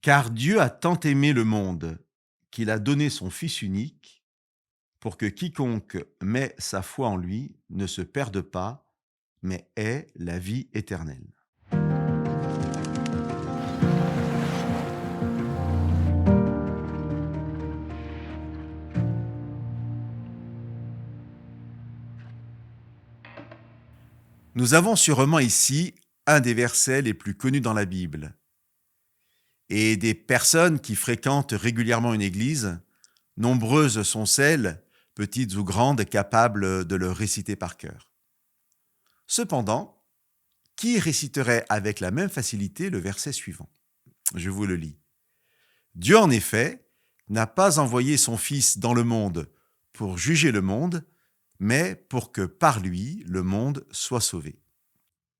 Car Dieu a tant aimé le monde qu'il a donné son Fils unique pour que quiconque met sa foi en lui ne se perde pas, mais ait la vie éternelle. Nous avons sûrement ici un des versets les plus connus dans la Bible. Et des personnes qui fréquentent régulièrement une église, nombreuses sont celles, petites ou grandes, capables de le réciter par cœur. Cependant, qui réciterait avec la même facilité le verset suivant? Je vous le lis. Dieu, en effet, n'a pas envoyé son Fils dans le monde pour juger le monde, mais pour que par lui, le monde soit sauvé.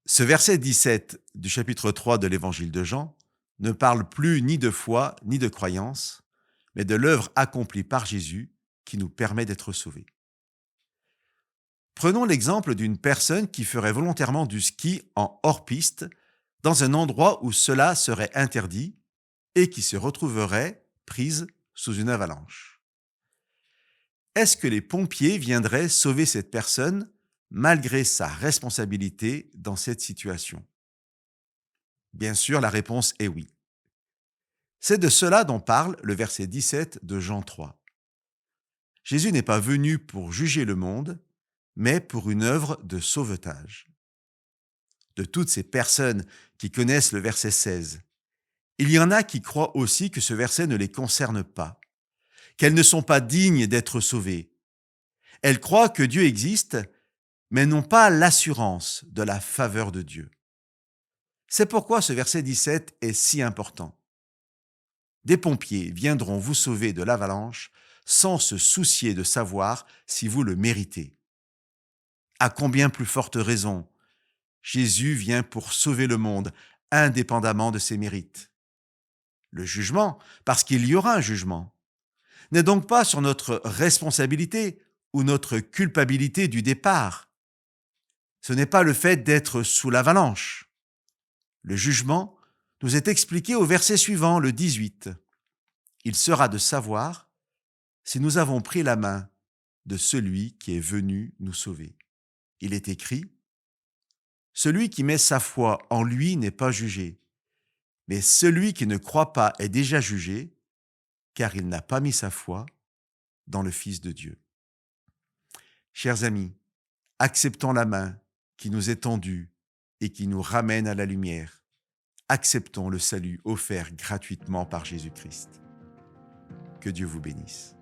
Ce verset 17 du chapitre 3 de l'évangile de Jean ne parle plus ni de foi ni de croyance, mais de l'œuvre accomplie par Jésus qui nous permet d'être sauvés. Prenons l'exemple d'une personne qui ferait volontairement du ski en hors-piste dans un endroit où cela serait interdit et qui se retrouverait prise sous une avalanche. Est-ce que les pompiers viendraient sauver cette personne malgré sa responsabilité dans cette situation? Bien sûr, la réponse est oui. C'est de cela dont parle le verset 17 de Jean 3. Jésus n'est pas venu pour juger le monde, mais pour une œuvre de sauvetage. De toutes ces personnes qui connaissent le verset 16, il y en a qui croient aussi que ce verset ne les concerne pas, qu'elles ne sont pas dignes d'être sauvées. Elles croient que Dieu existe, mais n'ont pas l'assurance de la faveur de Dieu. C'est pourquoi ce verset 17 est si important. Des pompiers viendront vous sauver de l'avalanche sans se soucier de savoir si vous le méritez. À combien plus forte raison, Jésus vient pour sauver le monde, indépendamment de ses mérites. Le jugement, parce qu'il y aura un jugement, n'est donc pas sur notre responsabilité ou notre culpabilité du départ. Ce n'est pas le fait d'être sous l'avalanche. Le jugement nous est expliqué au verset suivant, le 18. Il sera de savoir si nous avons pris la main de celui qui est venu nous sauver. Il est écrit, « Celui qui met sa foi en lui n'est pas jugé, mais celui qui ne croit pas est déjà jugé, car il n'a pas mis sa foi dans le Fils de Dieu. » Chers amis, acceptons la main qui nous est tendue et qui nous ramène à la lumière. Acceptons le salut offert gratuitement par Jésus-Christ. Que Dieu vous bénisse.